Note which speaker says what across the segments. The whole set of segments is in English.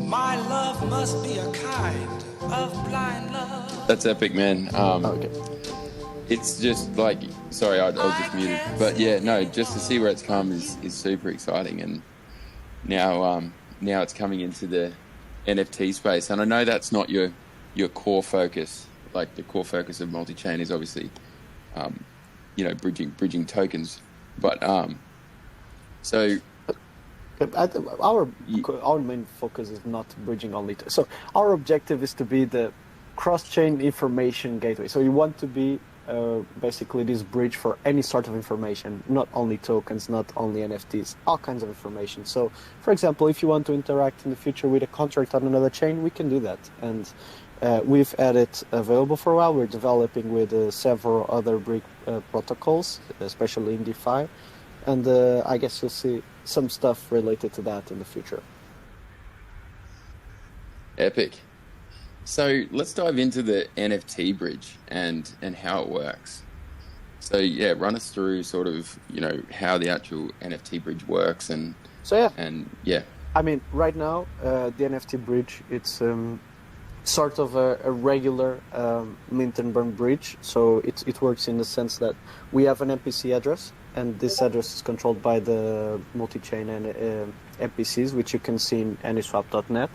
Speaker 1: My love must be a kind of blind love.
Speaker 2: That's epic, man.
Speaker 3: Okay.
Speaker 2: It's just like, sorry, I was just muted. But yeah, no, just to see where it's come is super exciting. And now it's coming into the NFT space. And I know that's not your core focus. Like the core focus of Multichain is obviously, bridging tokens. But so
Speaker 3: our main focus is not bridging only. So our objective is to be the cross-chain information gateway. So you want to be basically this bridge for any sort of information, not only tokens, not only NFTs, all kinds of information. So, for example, if you want to interact in the future with a contract on another chain, we can do that. And we've had it available for a while. We're developing with several other bridge protocols, especially in DeFi. And I guess you'll see some stuff related to that in the future.
Speaker 2: Epic. So let's dive into the NFT bridge and how it works. So yeah, run us through sort of, how the actual NFT bridge works and yeah.
Speaker 3: I mean, right now, the NFT bridge, it's sort of a regular mint and burn bridge. So it works in the sense that we have an MPC address, and this address is controlled by the Multichain and MPCs, which you can see in AnySwap.net.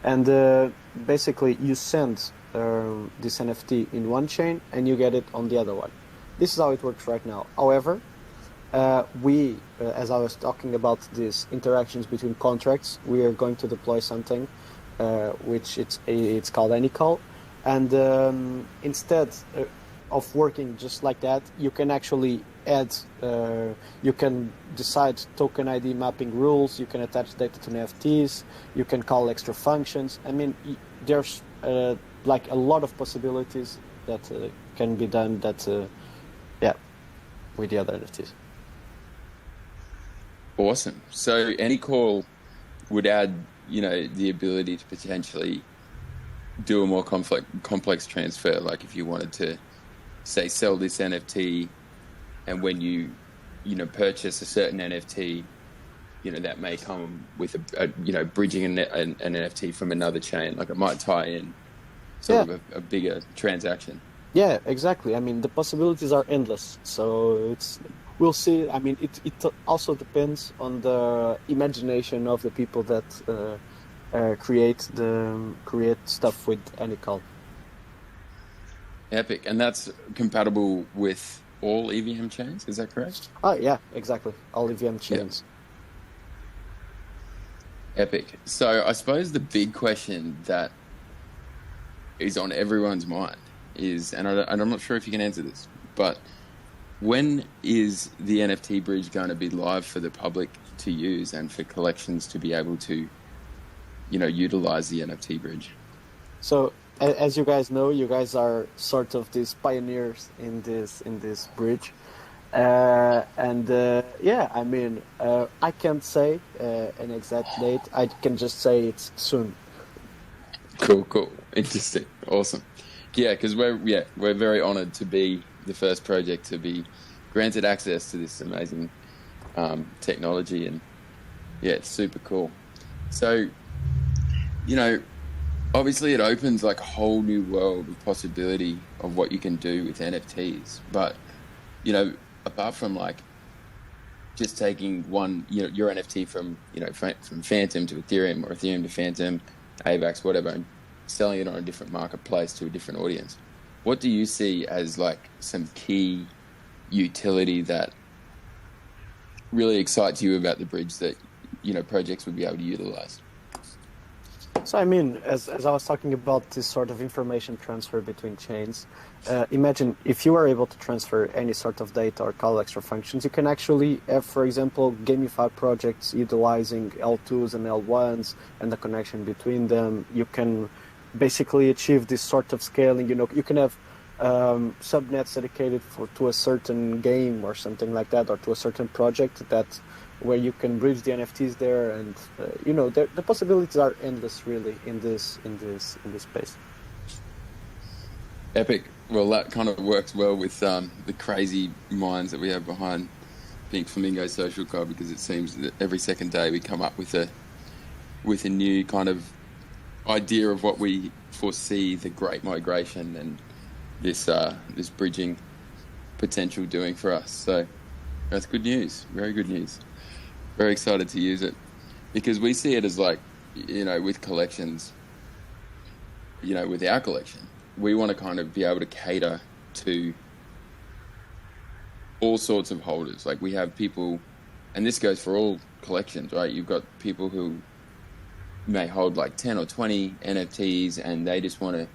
Speaker 3: And basically, you send this NFT in one chain, and you get it on the other one. This is how it works right now. However, we, as I was talking about these interactions between contracts, we are going to deploy something which it's called AnyCall. And instead of working just like that, you can actually add, you can decide token ID mapping rules, you can attach data to NFTs, you can call extra functions. I mean, there's like a lot of possibilities that can be done with the other NFTs.
Speaker 2: Awesome. So AnyCall would add, the ability to potentially do a more complex transfer. Like if you wanted to, say, sell this NFT, and when you purchase a certain NFT, that may come with a bridging an NFT from another chain. Like it might tie in sort of a bigger transaction.
Speaker 3: Yeah, exactly. I mean, the possibilities are endless. So we'll see. I mean, it also depends on the imagination of the people that create stuff with AnyCall.
Speaker 2: Epic. And that's compatible with all EVM chains, is that correct?
Speaker 3: Oh, yeah, exactly. All EVM chains.
Speaker 2: Yeah. Epic. So I suppose the big question that is on everyone's mind is, and I'm not sure if you can answer this, but when is the NFT bridge going to be live for the public to use and for collections to be able to, utilize the NFT bridge?
Speaker 3: So, as you guys know, you guys are sort of these pioneers in this bridge, I mean, I can't say an exact date. I can just say it's soon.
Speaker 2: Cool, interesting, awesome. Yeah, because we're very honoured to be the first project to be granted access to this amazing technology, and it's super cool. So, obviously it opens like a whole new world of possibility of what you can do with NFTs. But, apart from like just taking one, your NFT from Phantom to Ethereum or Ethereum to Phantom, AVAX, whatever, and selling it on a different marketplace to a different audience, what do you see as like some key utility that really excites you about the bridge that, projects would be able to utilize?
Speaker 3: So, I mean, as I was talking about this sort of information transfer between chains, imagine if you are able to transfer any sort of data or call extra functions, you can actually have, for example, gamify projects utilizing L2s and L1s and the connection between them. You can basically achieve this sort of scaling. You can have subnets dedicated to a certain game or something like that, or to a certain project where you can bridge the NFTs there, and the possibilities are endless, really, in this space.
Speaker 2: Epic. Well, that kind of works well with the crazy minds that we have behind Pink Flamingo Social Club, because it seems that every second day we come up with a new kind of idea of what we foresee the great migration and this bridging potential doing for us. So that's good news. Very good news. Very excited to use it because we see it as like, with collections, with our collection, we want to kind of be able to cater to all sorts of holders. Like we have people, and this goes for all collections, right? You've got people who may hold like 10 or 20 NFTs and they just want to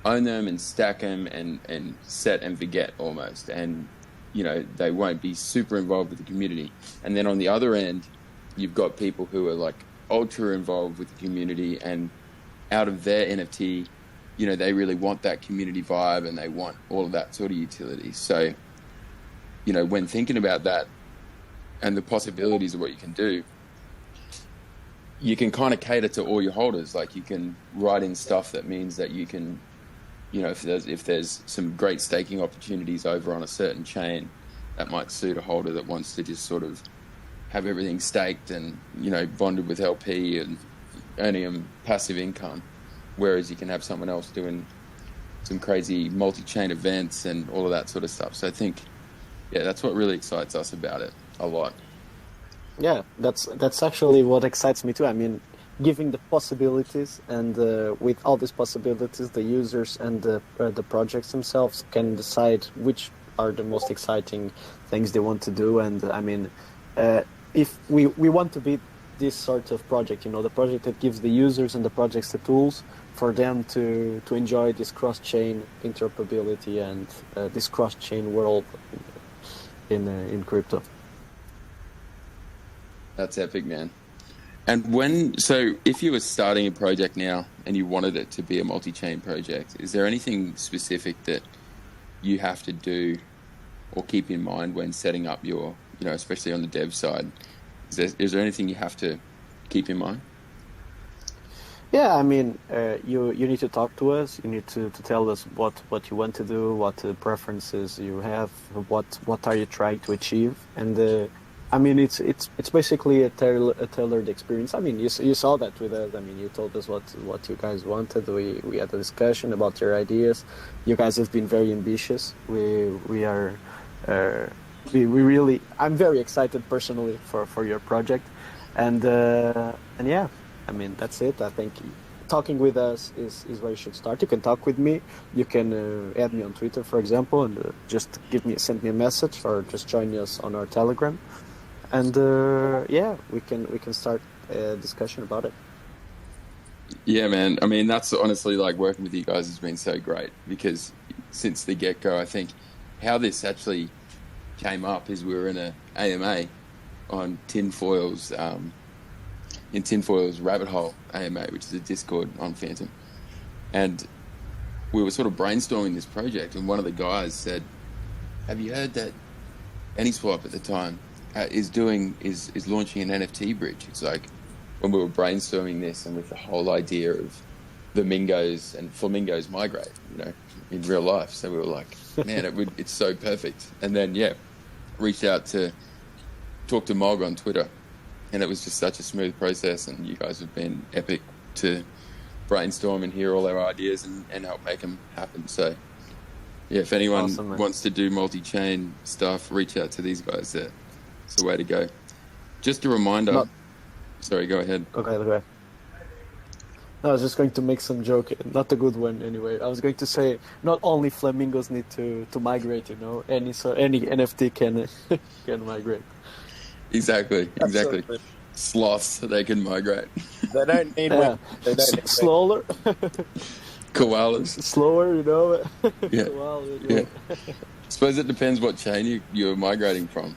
Speaker 2: own them and stack them and set and forget almost. And, they won't be super involved with the community. And then on the other end, you've got people who are like ultra involved with the community and out of their NFT, they really want that community vibe and they want all of that sort of utility. So, when thinking about that and the possibilities of what you can do, you can kind of cater to all your holders. Like you can write in stuff that means that you can, if there's some great staking opportunities over on a certain chain, that might suit a holder that wants to just sort of have everything staked and, bonded with LP and earning them passive income. Whereas you can have someone else doing some crazy multi-chain events and all of that sort of stuff. So I think, that's what really excites us about it a lot.
Speaker 3: Yeah, that's actually what excites me too. I mean, giving the possibilities, and with all these possibilities, the users and the projects themselves can decide which are the most exciting things they want to do. And I mean, if we want to be this sort of project, the project that gives the users and the projects the tools for them to enjoy this cross-chain interoperability and this cross-chain world in crypto.
Speaker 2: That's epic, man. And so if you were starting a project now and you wanted it to be a multi-chain project, is there anything specific that you have to do or keep in mind when setting up your, especially on the dev side? Is there anything you have to keep in mind?
Speaker 3: Yeah, I mean, you need to talk to us. You need to tell us what you want to do, what preferences you have, what are you trying to achieve, and I mean, it's basically a tailored experience. I mean, you saw that with us. I mean, you told us what you guys wanted. We had a discussion about your ideas. You guys have been very ambitious. We are we really. I'm very excited personally for your project, and yeah. I mean, that's it. I think talking with us is where you should start. You can talk with me. You can add me on Twitter, for example, and just send me a message, or just join us on our Telegram. And yeah, we can start a discussion about it.
Speaker 2: Yeah, man. I mean, that's honestly like working with you guys has been so great because since the get-go, I think how this actually came up is we were in a AMA on Tinfoil's in Tinfoil's Rabbit Hole AMA, which is a Discord on Phantom. And we were sort of brainstorming this project, and one of the guys said, have you heard that AnySwap at the time is launching an NFT bridge? It's like when we were brainstorming this and with the whole idea of the Mingos and Flamingos migrate, in real life. So we were like, man, it's so perfect. And then, reached out to talk to Mog on Twitter. And it was just such a smooth process, and you guys have been epic to brainstorm and hear all our ideas and help make them happen. So, if anyone wants to do multi-chain stuff, reach out to these guys. It's the way to go. Just a reminder. Sorry, go ahead.
Speaker 3: Okay. I was just going to make some joke, not a good one anyway. I was going to say, not only flamingos need to migrate, any NFT can migrate.
Speaker 2: Exactly. Sloths, they can migrate.
Speaker 4: They don't need wind. They don't need
Speaker 3: slower.
Speaker 2: Koalas.
Speaker 3: Slower,
Speaker 2: Yeah.
Speaker 3: Koalas,
Speaker 2: yeah. Suppose it depends what chain you're migrating from,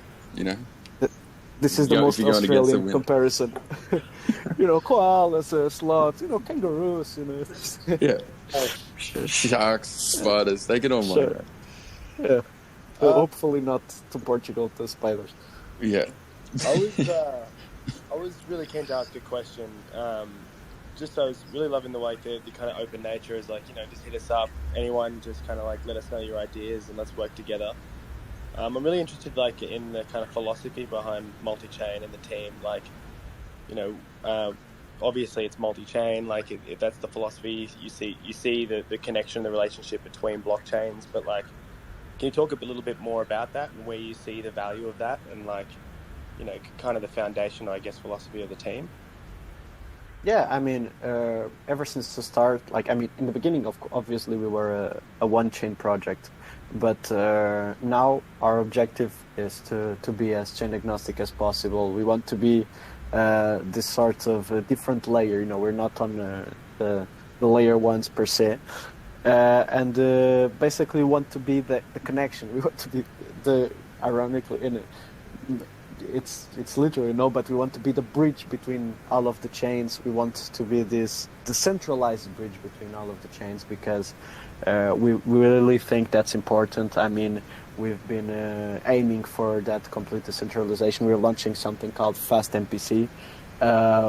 Speaker 3: This is the most Australian comparison. Koalas, sloths, kangaroos,
Speaker 2: Yeah. Sharks, spiders, they can all migrate.
Speaker 3: Yeah. Hopefully not to Portugal, to spiders.
Speaker 2: Yeah.
Speaker 4: I was really keen to ask a question. I was really loving the the kind of open nature is just hit us up. Anyone, just kind of let us know your ideas and let's work together. I'm really interested in the kind of philosophy behind Multichain and the team. obviously it's multi-chain, like if that's the philosophy, you see the connection, the relationship between blockchains. But like, can you talk a little bit more about that and where you see the value of that, and like, you know, kind of the foundation, I guess, philosophy of the team?
Speaker 3: Yeah, I mean, ever since the start, like, I mean, in the beginning, obviously, we were a one-chain project, but now our objective is to be as chain agnostic as possible. We want to be this sort of a different layer. You know, we're not on the layer ones per se, and basically want to be the connection. We want to be ironically in it. It's literally no, but we want to be the bridge between all of the chains. We want to be this decentralized bridge between all of the chains, because we really think that's important. I mean, we've been aiming for that complete decentralization. We're launching something called Fast MPC,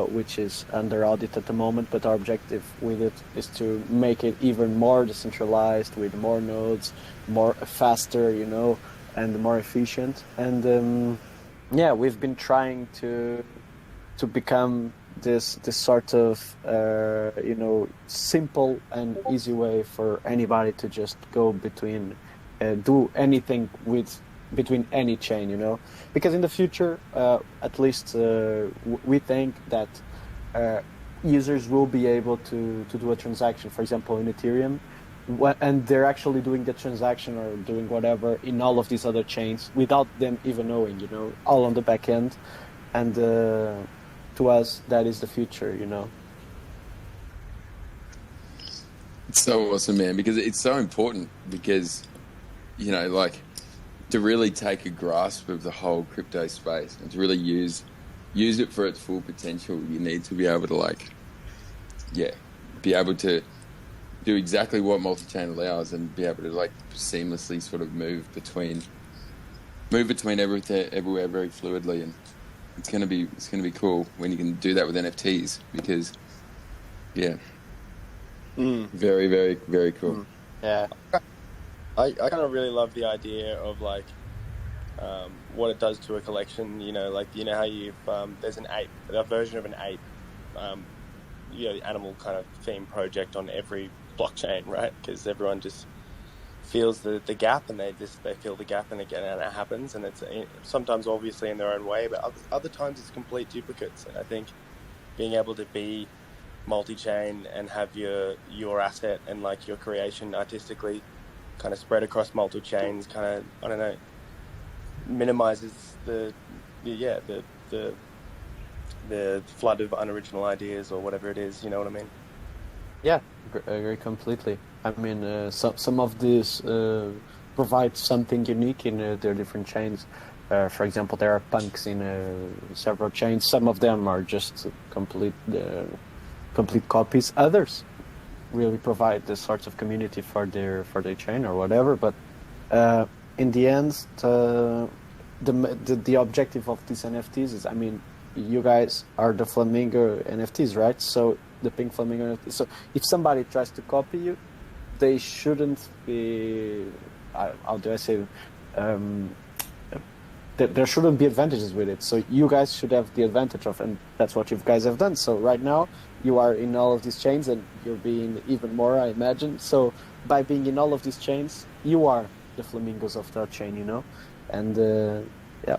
Speaker 3: which is under audit at the moment, but our objective with it is to make it even more decentralized, with more nodes, more faster, you know, and more efficient. And yeah, we've been trying to become this sort of you know, simple and easy way for anybody to just go between do anything between any chain, you know, because in the future, at least we think that users will be able to do a transaction, for example, in Ethereum, and they're actually doing the transaction or doing whatever in all of these other chains without them even knowing, you know, all on the back end. And to us, that is the future, you know.
Speaker 2: It's so awesome, man, because it's so important, because, you know, like, to really take a grasp of the whole crypto space and to really use it for its full potential, you need to be able to, like, be able to do exactly what multi-chain allows, and be able to, like, seamlessly sort of move between everything, everywhere, very fluidly. And it's gonna be cool when you can do that with NFTs, because very, very, very cool.
Speaker 3: Yeah,
Speaker 4: I kind of really love the idea of, like, what it does to a collection. You know, like, you know how you've there's a version of an ape, you know, animal kind of theme project on every blockchain, right? Because everyone just feels the gap, and they fill the gap, and again, and it happens, and it's sometimes obviously in their own way, but other times it's complete duplicates. And I think being able to be multi-chain and have your asset and, like, your creation artistically kind of spread across multiple chains, kind of, I don't know, minimizes the flood of unoriginal ideas or whatever it is. You know what I mean?
Speaker 3: yeah, I agree completely. I mean, some of these provide something unique in their different chains. For example, there are punks in several chains. Some of them are just complete copies. Others really provide this sort of community for their chain or whatever. But in the end, the objective of these NFTs is, I mean, you guys are the Flamingo NFTs, right? So the pink Flamingo NFTs. So if somebody tries to copy you, they shouldn't be. How do I say? There shouldn't be advantages with it. So you guys should have the advantage of, and that's what you guys have done. So right now you are in all of these chains, and you're being even more, I imagine. So by being in all of these chains, you are the flamingos of that chain, you know. And yeah.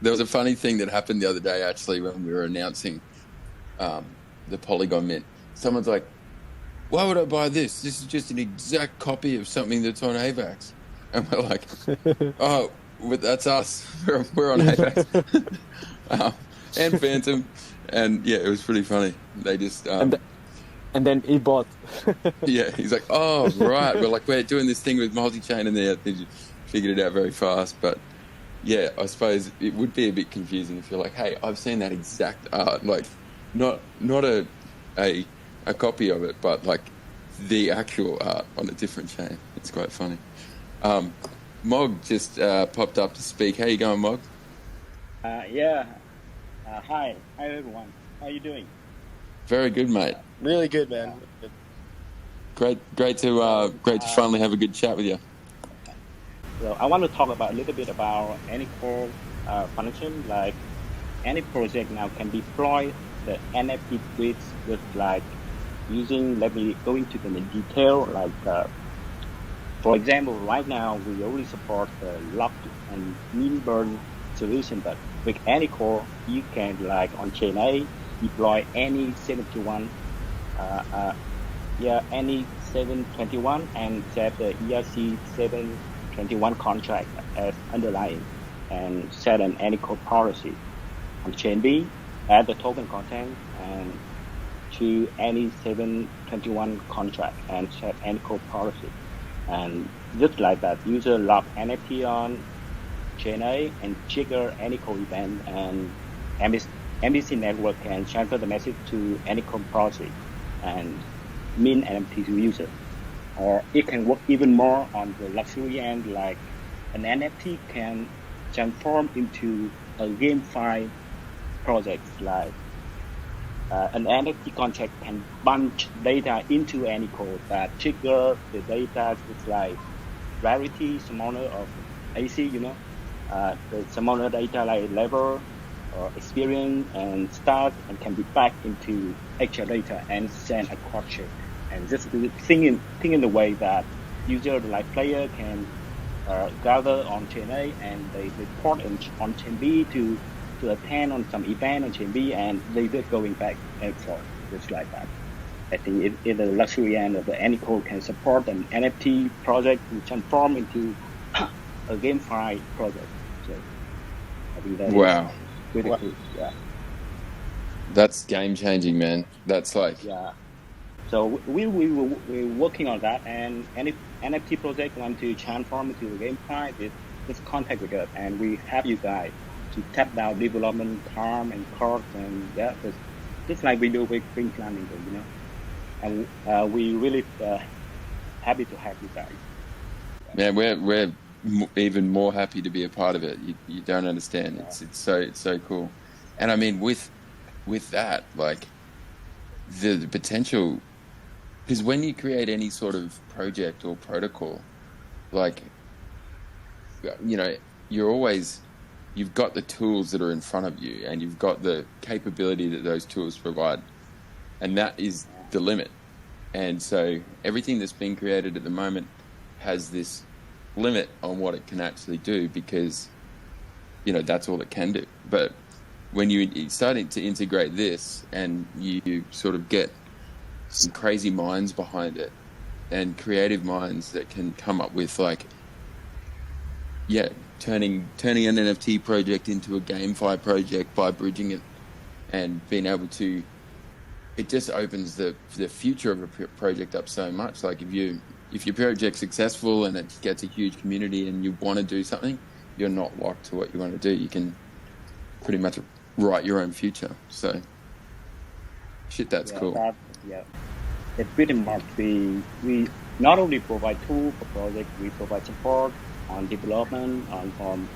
Speaker 2: There was a funny thing that happened the other day, actually, when we were announcing the Polygon Mint. Someone's like, "Why would I buy this? This is just an exact copy of something that's on AVAX." And we're like, "Oh, that's us. We're on AVAX." And Phantom. And yeah, it was pretty funny. They just...
Speaker 3: and then he bought.
Speaker 2: Yeah, he's like, "Oh, right. We're doing this thing with multi-chain," and they figured it out very fast. But yeah, I suppose it would be a bit confusing if you're like, "Hey, I've seen that exact art." Like, not a copy of it, but like the actual art on a different chain. It's quite funny. Mog just popped up to speak. How you going, Mog?
Speaker 5: Yeah. Hi everyone. How are you doing?
Speaker 2: Very good, mate.
Speaker 4: Really good, man. Good.
Speaker 2: Great to finally have a good chat with you.
Speaker 5: So I want to talk about a little bit about any core function. Like any project now can deploy the NFT bridge was like using. Let me go into the detail. For example, right now we only support the locked and mean burn solution, but with any core, you can on chain A deploy any 71, any 721 and set the ERC 721 contract as underlying and set an any code policy. On chain B, add the token content and to any 721 contract and set any code policy. And just like that, user log NFT on chain A and trigger any code event, and MBC network can transfer the message to any code policy and mint NFT to user. Or it can work even more on the luxury end, like an NFT can transform into a GameFi project, like an NFT contract can bunch data into any code that trigger the data with like rarity, summoner of AC, the summoner data like level or experience and start, and can be backed into extra data and sent across chain. And just think in the way that user like player can gather on chain A and they report on chain B to attend on some event on chain B, and they just going back and forth just like that. I think in the luxury end of the Anycode can support an NFT project to transform into a GameFi project. So I think that
Speaker 2: wow.
Speaker 5: is really cool. Yeah.
Speaker 2: That's game changing, man. That's like
Speaker 5: yeah. So we're working on that, and any NFT project want to transform into a GameFi, just contact with us, and we have you guys to tap down development time and cost, and just like we do with green planning, and we really happy to have you guys.
Speaker 2: Man, we're even more happy to be a part of it. You don't understand. Yeah. It's so cool. And I mean with that, like the potential, because when you create any sort of project or protocol, like you've got the tools that are in front of you, and you've got the capability that those tools provide, and that is the limit. And so everything that's being created at the moment has this limit on what it can actually do, because that's all it can do. But when you're starting to integrate this, and you sort of get some crazy minds behind it, and creative minds that can come up with turning an NFT project into a GameFi project by bridging it, and being able to, it just opens the future of a project up so much. Like if your project's successful and it gets a huge community and you want to do something, you're not locked to what you want to do. You can pretty much write your own future. So that's cool.
Speaker 5: It pretty much we not only provide tools for projects, we provide support on development, from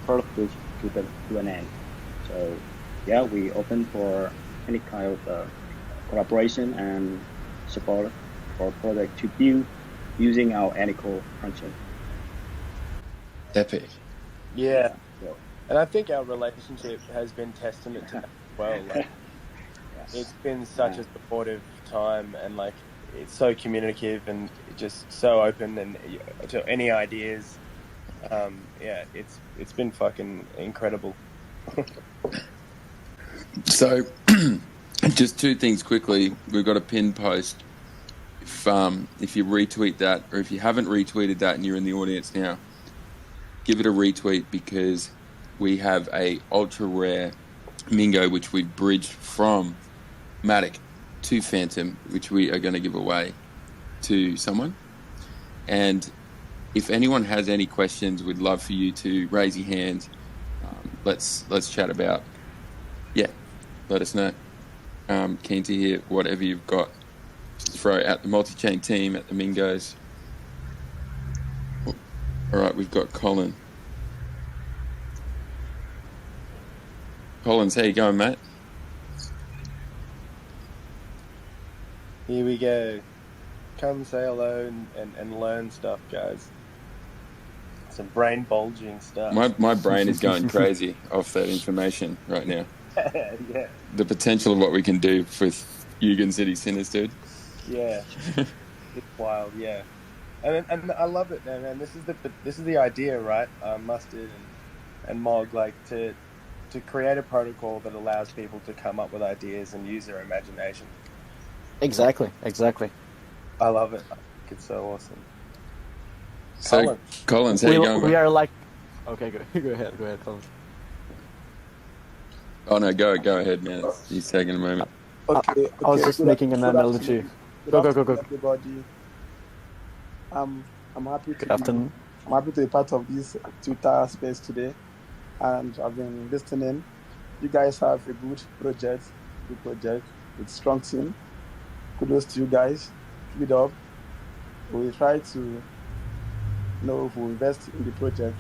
Speaker 5: first to an end. So we open for any kind of collaboration and support for project to build using our Anycode function.
Speaker 2: Epic.
Speaker 4: Yeah. And I think our relationship has been testament to that as well. Like, it's been such a supportive time, and it's so communicative and just so open and to any ideas. It's been fucking incredible.
Speaker 2: So, just two things quickly. We've got a pin post. If you retweet that, or if you haven't retweeted that and you're in the audience now, give it a retweet, because we have a ultra rare Mingo which we bridged from Matic to Phantom, which we are going to give away to someone. And if anyone has any questions, we'd love for you to raise your hand. Let's chat about. Let us know. Keen to hear whatever you've got to throw at the Multichain team, at the Mingos. All right, we've got Colin. Collins, how you going, mate?
Speaker 4: Here we go. Come say hello and learn stuff, guys. Some brain bulging stuff.
Speaker 2: My brain is going crazy off that information right now.
Speaker 4: Yeah.
Speaker 2: the potential of what we can do with Yugen City Sinners, dude.
Speaker 4: Yeah. It's wild. Yeah. And I love it, man. And this is the idea, right? Mustard and Mog, like to create a protocol that allows people to come up with ideas and use their imagination.
Speaker 3: Exactly.
Speaker 4: I love it. I think it's so awesome.
Speaker 2: So, Collins, how you going?
Speaker 3: We
Speaker 2: mate?
Speaker 3: are like, okay, go ahead, Colin.
Speaker 2: Oh no, go ahead, man. He's taking a moment.
Speaker 6: Okay.
Speaker 3: I was just making an analogy. Go.
Speaker 6: Everybody. I'm happy to
Speaker 3: Good afternoon.
Speaker 6: I'm happy to be part of this Twitter space today, and I've been listening. You guys have a good project with strong team. Kudos to you guys. Keep it up. We try to know who invest in the project.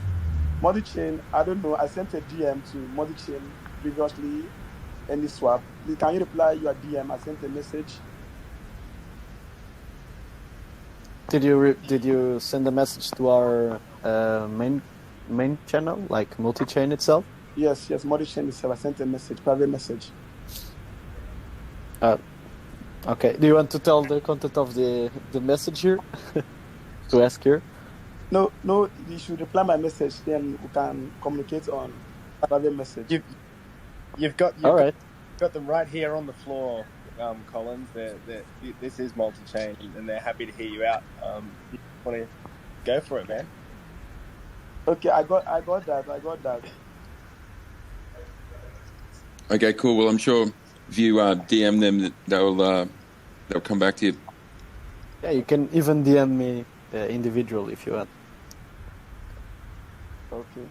Speaker 6: Multichain, I don't know. I sent a DM to Multichain previously. Any swap? Can you reply your DM? I sent a message.
Speaker 3: Did you send a message to our main channel, like Multichain itself?
Speaker 6: Yes, Multichain itself. I sent a message, private message.
Speaker 3: Okay. Do you want to tell the content of the message here? To ask here?
Speaker 6: No, you should reply my message, then we can communicate on private message.
Speaker 4: You've got
Speaker 3: All right.
Speaker 4: got them right here on the floor, Collins. This is Multichain, and they're happy to hear you out. You want to go for it, man?
Speaker 6: Okay, I got that.
Speaker 2: Okay, cool. Well, I'm sure if you DM them, they'll come back to you.
Speaker 3: Yeah, you can even DM me individually if you want.
Speaker 6: Okay.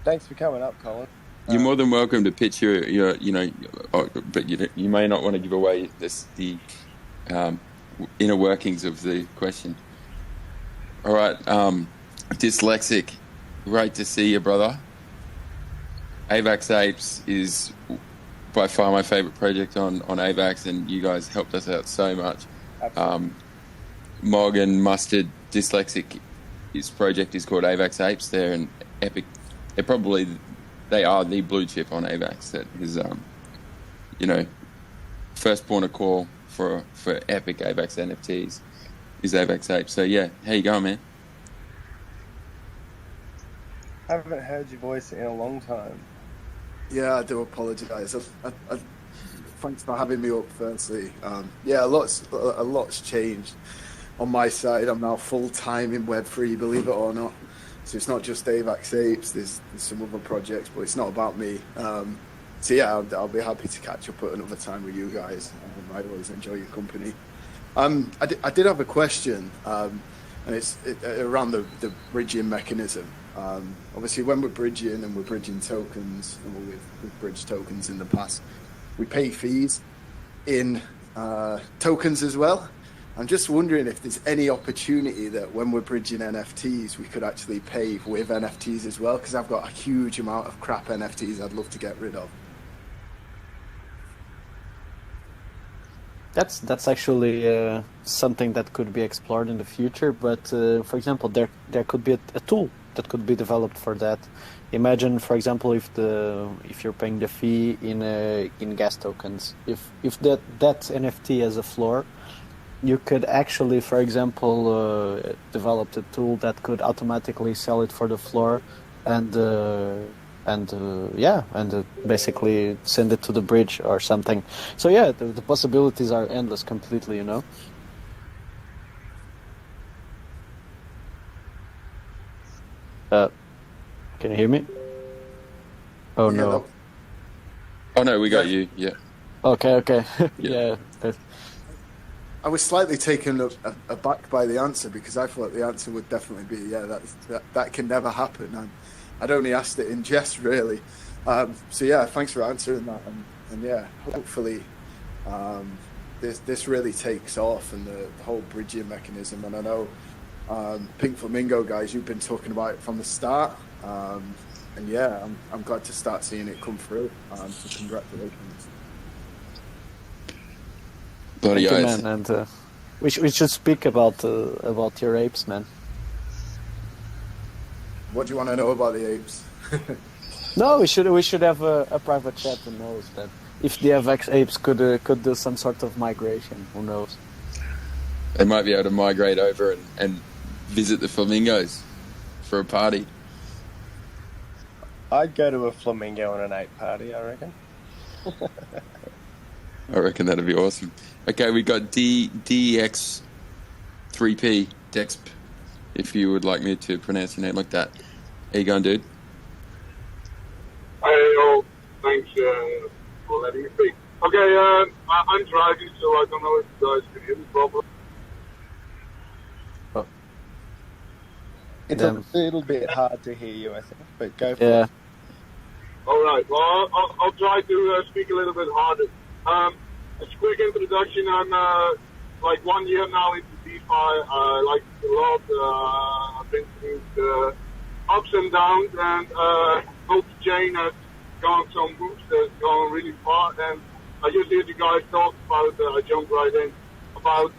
Speaker 4: Thanks for coming up, Colin.
Speaker 2: You're more than welcome to pitch your but you may not want to give away the inner workings of the question. All right, Dyslexic, great to see you, brother. AVAX Apes is by far my favorite project on AVAX, and you guys helped us out so much. Mog and Mustard, Dyslexic, his project is called AVAX Apes. They're an epic. They are the blue chip on AVAX. That is, first point of call for epic AVAX NFTs is AVAX Apes. So yeah, how you going, man?
Speaker 4: I haven't heard your voice in a long time.
Speaker 7: Yeah, I do apologise. Thanks for having me up. Firstly, a lot's changed on my side. I'm now full time in Web3, believe it or not. So it's not just AVAX Apes. There's some other projects, but it's not about me. I'll be happy to catch up at another time with you guys. I always enjoy your company. I did have a question, and it's around the bridging mechanism. Obviously, when we're bridging tokens, or we've bridged tokens in the past, we pay fees in tokens as well. I'm just wondering if there's any opportunity that when we're bridging NFTs, we could actually pay with NFTs as well, because I've got a huge amount of crap NFTs I'd love to get rid of.
Speaker 3: That's actually something that could be explored in the future. But for example, there could be a tool that could be developed for that. Imagine, for example, if you're paying the fee in gas tokens, if that NFT has a floor, you could actually, for example, develop a tool that could automatically sell it for the floor, and basically send it to the bridge or something. So yeah, the possibilities are endless, completely. Can you hear me? Oh
Speaker 7: Yeah,
Speaker 3: no.
Speaker 2: Oh no, we got you. Yeah.
Speaker 3: Okay.
Speaker 2: Yeah.
Speaker 3: Yeah.
Speaker 7: I was slightly taken aback by the answer, because I thought the answer would definitely be, that can never happen. I'd only asked it in jest, really. Thanks for answering that. And hopefully this really takes off, and the whole bridging mechanism. And I know Pink Flamingo guys, you've been talking about it from the start. I'm glad to start seeing it come through. So congratulations.
Speaker 2: Bloody
Speaker 3: Thank you,
Speaker 2: oath.
Speaker 3: man. And we should speak about your apes, man.
Speaker 7: What do you want to know about the apes?
Speaker 3: No, we should have a private chat. Who knows that if the FX apes could do some sort of migration? Who knows?
Speaker 2: They might be able to migrate over and visit the flamingos for a party.
Speaker 4: I'd go to a flamingo and an ape party, I reckon.
Speaker 2: I reckon that'd be awesome. Okay, we got DX3P, Dexp, if you would like me to pronounce your name like that. How you going, dude?
Speaker 8: Hey, all. Thanks for letting me speak. Okay, I'm driving, so I don't know if you guys can hear me properly.
Speaker 4: It's a little bit hard to hear you, I think, but go for it.
Speaker 8: All right. Well, I'll try to speak a little bit harder. As a quick introduction, I'm like 1 year now into DeFi. I like it a lot. I've been through the ups and downs, and Multichain has gone some moves that's gone really far. And I just heard you guys talk about, I jumped right in, about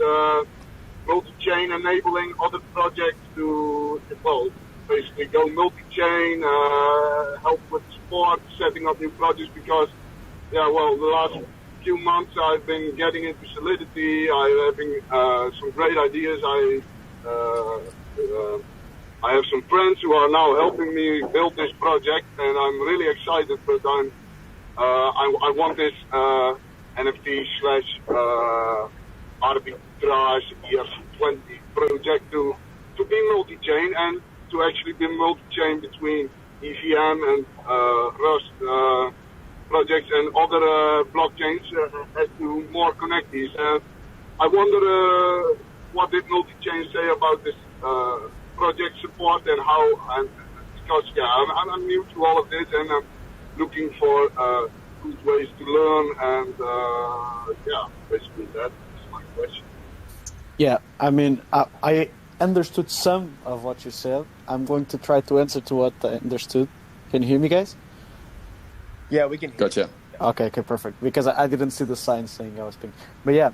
Speaker 8: Multichain enabling other projects to, well, basically go multi-chain, help with support, setting up new projects because, yeah, well, the last few months I've been getting into Solidity. I'm having some great ideas. I have some friends who are now helping me build this project, and I'm really excited. But I want this NFT slash arbitrage ERC20 project to be multi-chain and to actually be multi-chain between EVM and Rust projects and other blockchains as to more connect these. And I wonder what did multi-chain say about this project support and how, and because yeah, I'm new to all of this and I'm looking for good ways to learn and yeah, basically that's my question.
Speaker 3: Yeah, I mean, I understood some of what you said. I'm going to try to answer to what I understood. Can you hear me, guys?
Speaker 4: Yeah, we can hear
Speaker 2: Gotcha.
Speaker 3: Okay, perfect. Because I didn't see the sign saying I was speaking. But yeah,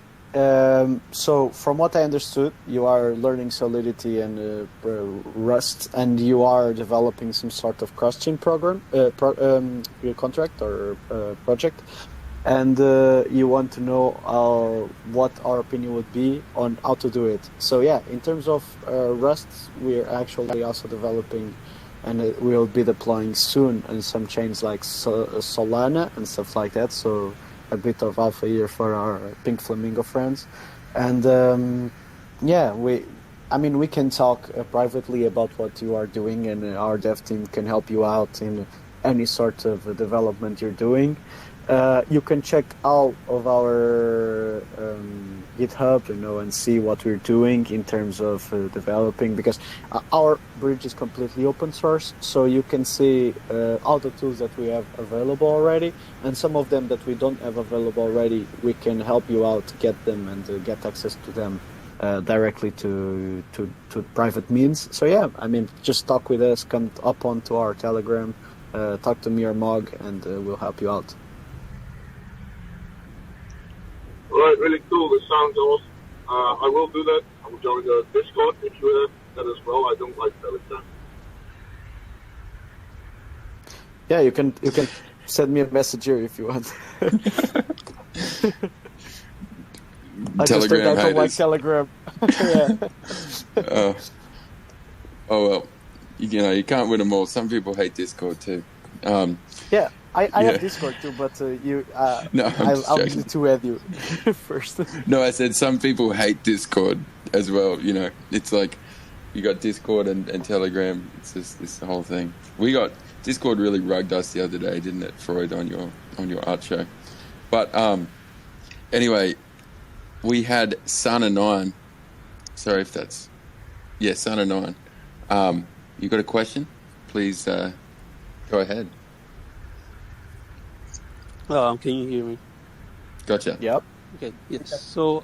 Speaker 3: so from what I understood, you are learning Solidity and Rust, and you are developing some sort of cross-chain program, contract or project. And you want to know what our opinion would be on how to do it. So yeah, in terms of Rust, we're actually also developing, and we'll be deploying soon on some chains like Solana and stuff like that. So a bit of alpha here for our Pink Flamingo friends. And yeah, we can talk privately about what you are doing, and our dev team can help you out in any sort of development you're doing. You can check all of our GitHub, and see what we're doing in terms of developing, because our bridge is completely open source, so you can see all the tools that we have available already, and some of them that we don't have available already, we can help you out to get them and get access to them directly to private means. So yeah, just talk with us, come up onto our Telegram, talk to me or Mog, and we'll help you out.
Speaker 8: Alright, really cool. This sounds awesome. I will do that. I will join the Discord if you have that as well. I don't like Telegram.
Speaker 3: Yeah, you can send me a message here if you want. I just think I don't like Telegram.
Speaker 2: Oh well, you can't win them all. Some people hate Discord too.
Speaker 3: Yeah. I have Discord too, but I'll need to add you first.
Speaker 2: No, I said some people hate Discord as well. It's like you got Discord and Telegram. It's just this whole thing. Discord really rugged us the other day, didn't it, Freud, on your art show? But anyway, we had Sana9. Sorry if that's Sana9. You got a question? Please go ahead.
Speaker 9: Can you hear me?
Speaker 2: Gotcha.
Speaker 3: Yep.
Speaker 9: Okay. Yes. So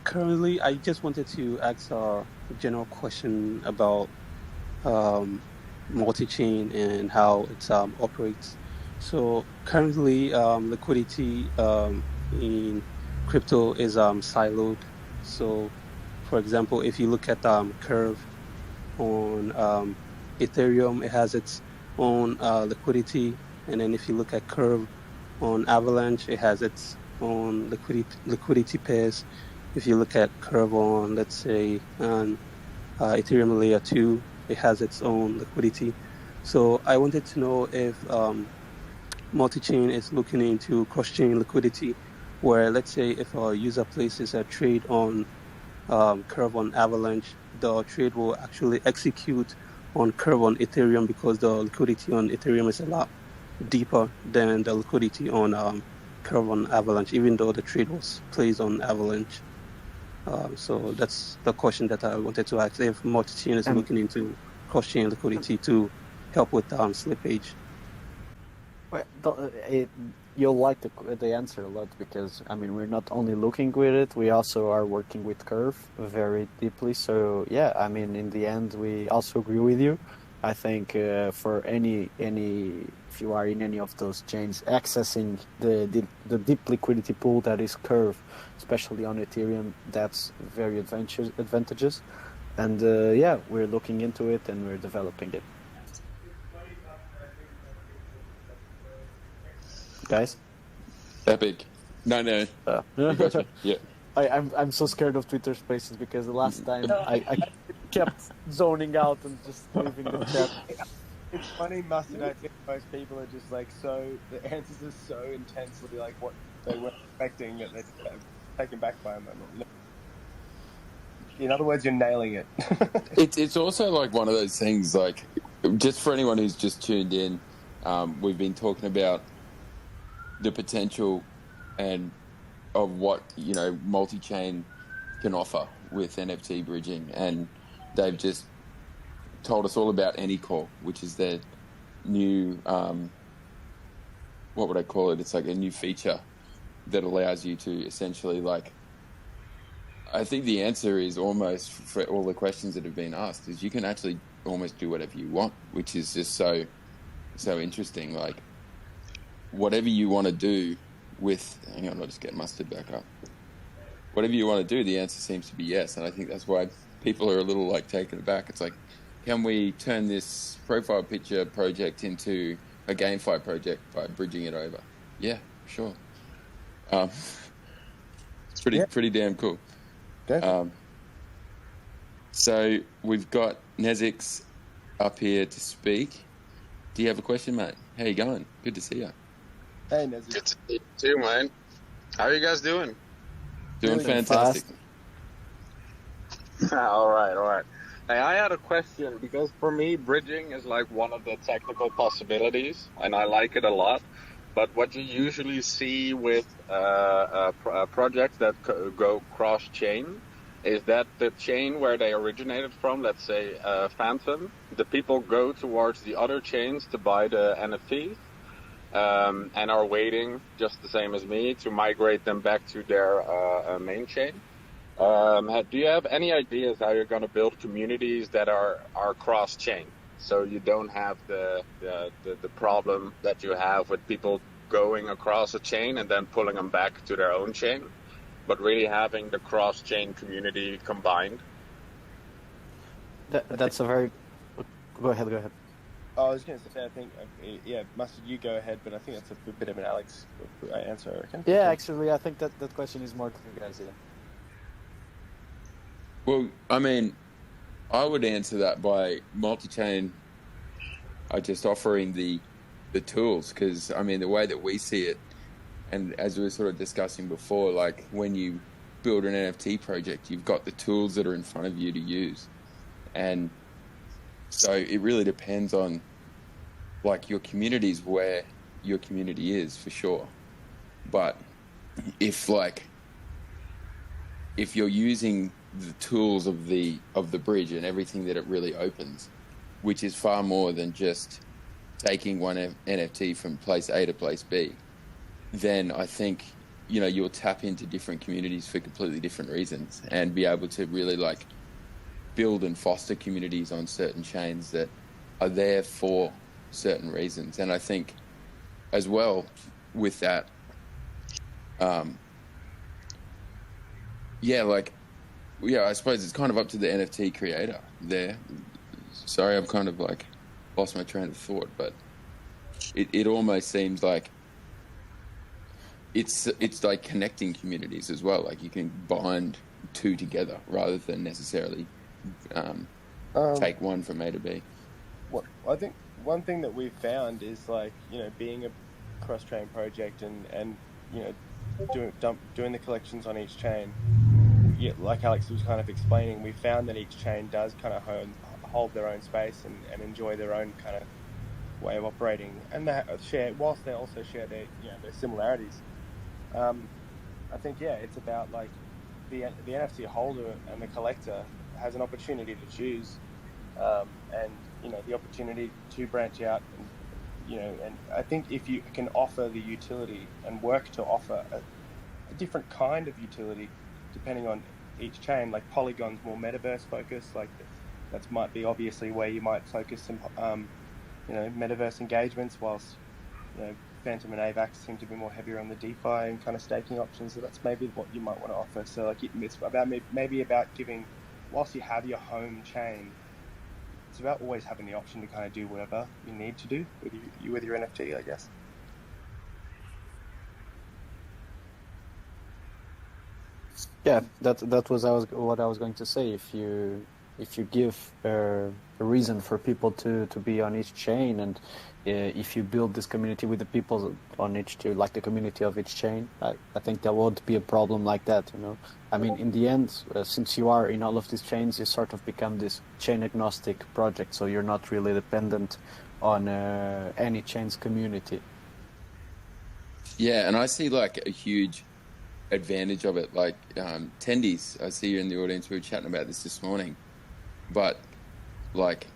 Speaker 9: currently, I just wanted to ask a general question about multi-chain and how it operates. So currently, liquidity in crypto is siloed. So, for example, if you look at Curve on Ethereum, it has its own liquidity, and then if you look at Curve on Avalanche, it has its own liquidity pairs. If you look at Curve on, let's say, on Ethereum Layer 2, it has its own liquidity. So I wanted to know if Multichain is looking into cross-chain liquidity, where let's say if a user places a trade on Curve on Avalanche, the trade will actually execute on Curve on Ethereum because the liquidity on Ethereum is a lot deeper than the liquidity on Curve on Avalanche, even though the trade was placed on Avalanche. So that's the question that I wanted to ask, if Multichain is looking into cross-chain liquidity to help with slippage.
Speaker 3: Well, you'll like the answer a lot, because I mean, we're not only looking with it, we also are working with Curve very deeply. So yeah, I mean, in the end, we also agree with you. I think for any if you are in any of those chains, accessing the deep liquidity pool that is Curve, especially on Ethereum, that's very advantageous. And yeah, we're looking into it and we're developing it. Guys?
Speaker 2: Epic. No. Gotcha. Yeah.
Speaker 3: I'm so scared of Twitter Spaces, because the last time I kept zoning out and just leaving the chat.
Speaker 4: It's funny, Mustard. I think most people are just like the answers are so intensely like what they weren't expecting that they're taken back by a moment. In other words, you're nailing it.
Speaker 2: It's also like one of those things, like, just for anyone who's just tuned in, we've been talking about the potential and of what, Multichain can offer with NFT bridging, and they've just told us all about Anycore, which is their new what would I call it? It's like a new feature that allows you to essentially, like, I think the answer is almost for all the questions that have been asked, is you can actually almost do whatever you want, which is just so interesting. Like, whatever you want to do with, hang on, I'll just get Mustard back up. Whatever you want to do, the answer seems to be yes. And I think that's why people are a little like taken aback. It's like, can we turn this profile picture project into a GameFi project by bridging it over? Yeah, sure. It's pretty damn cool. So we've got Nezix up here to speak. Do you have a question, mate? How you going? Good to see you.
Speaker 4: Hey, Nezix.
Speaker 10: Good to see you too, man. How are you guys doing?
Speaker 2: Doing fantastic.
Speaker 10: All right. Hey, I had a question, because for me, bridging is like one of the technical possibilities, and I like it a lot. But what you usually see with projects that go cross-chain is that the chain where they originated from, let's say Phantom, the people go towards the other chains to buy the NFTs, and are waiting, just the same as me, to migrate them back to their main chain. Do you have any ideas how you're going to build communities that are cross-chain, so you don't have the problem that you have with people going across a chain and then pulling them back to their own chain, but really having the cross-chain community combined?
Speaker 3: That's a very... Go ahead.
Speaker 4: I was going to say, I think, Mustard, you go ahead, but I think that's a bit of an Alex answer, I reckon.
Speaker 3: Yeah, actually, I think that question is more to you guys, yeah.
Speaker 2: Well, I mean, I would answer that by Multichain just offering the tools, because, I mean, the way that we see it, and as we were sort of discussing before, like, when you build an NFT project, you've got the tools that are in front of you to use. And so it really depends on, like, your communities, where your community is, for sure. But if you're using the tools of the bridge and everything that it really opens, which is far more than just taking one NFT from place A to place B, then I think, you'll tap into different communities for completely different reasons, and be able to really, like, build and foster communities on certain chains that are there for certain reasons. And I think as well with that, I suppose it's kind of up to the NFT creator there. Sorry, I'm kind of like lost my train of thought, but it almost seems like it's like connecting communities as well. Like you can bind two together rather than necessarily take one from A to B.
Speaker 4: What I think one thing that we've found is like, you know, being a cross-chain project and you know, doing the collections on each chain. Yeah, like Alex was kind of explaining, we found that each chain does kind of hold their own space and enjoy their own kind of way of operating, and they share, whilst they also share their, you know, their similarities. I think, yeah, it's about like the NFT holder and the collector has an opportunity to choose, and you know, the opportunity to branch out, and you know, and I think if you can offer the utility and work to offer a different kind of utility depending on each chain, like Polygon's more metaverse focused, like that might be obviously where you might focus some you know, metaverse engagements, whilst, you know, Phantom and AVAX seem to be more heavier on the DeFi and kind of staking options. So that's maybe what you might want to offer. So like it's about maybe about giving, whilst you have your home chain, it's about always having the option to kind of do whatever you need to do with your NFT, I guess.
Speaker 3: Yeah, that was what I was going to say. If you give a reason for people to be on each chain, and if you build this community with the people on each, to like the community of each chain, I think there won't be a problem like that. You know, I mean, in the end, since you are in all of these chains, you sort of become this chain agnostic project, so you're not really dependent on any chain's community.
Speaker 2: Yeah, and I see like a huge advantage of it. Like Tendies, I see you in the audience. We were chatting about this morning, but like,